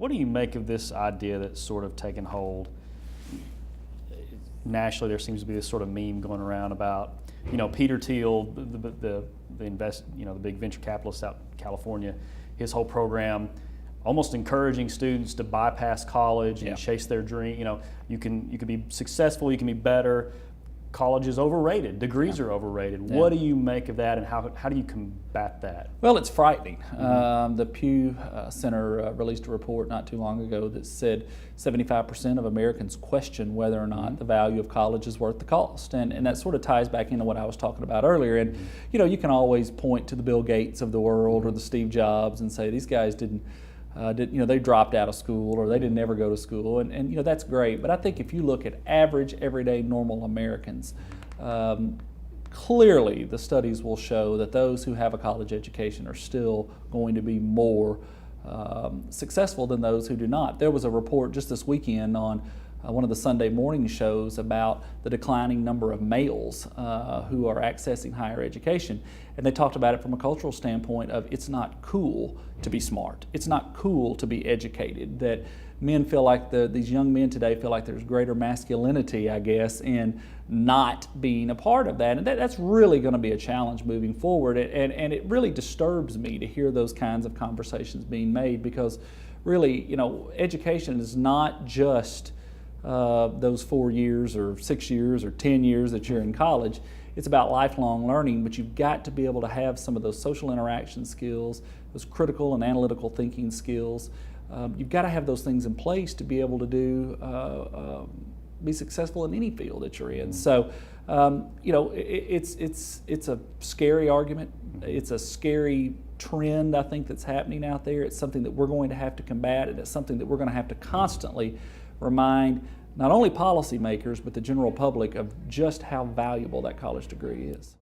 What do you make of this idea that's sort of taken hold? Nationally, there seems to be this sort of meme going around about, Peter Thiel, the big venture capitalist out in California, his whole program, almost encouraging students to bypass college and chase their dream. You can be successful, you can be better. College is overrated. Degrees are overrated. What do you make of that, and how do you combat that? Well, it's frightening. The Pew Center released a report not too long ago that said 75% of Americans question whether or not the value of college is worth the cost, and that sort of ties back into what I was talking about earlier. And you can always point to the Bill Gates of the world or the Steve Jobs and say these guys they dropped out of school or they didn't ever go to school, and that's great. But I think if you look at average, everyday, normal Americans, clearly the studies will show that those who have a college education are still going to be more successful than those who do not. There was a report just this weekend on one of the Sunday morning shows about the declining number of males who are accessing higher education. And they talked about it from a cultural standpoint of it's not cool to be smart. It's not cool to be educated. That men feel like, these young men today feel like there's greater masculinity, I guess, in not being a part of that. And that's really going to be a challenge moving forward. And it really disturbs me to hear those kinds of conversations being made, because really, education is not just those 4 years or 6 years or 10 years that you're in college. It's about lifelong learning, but you've got to be able to have some of those social interaction skills, those critical and analytical thinking skills. You've got to have those things in place to be able to be successful in any field that you're in. So, it's a scary argument. It's a scary trend, I think, that's happening out there. It's something that we're going to have to combat, and it's something that we're going to have to constantly remind not only policymakers but the general public of just how valuable that college degree is.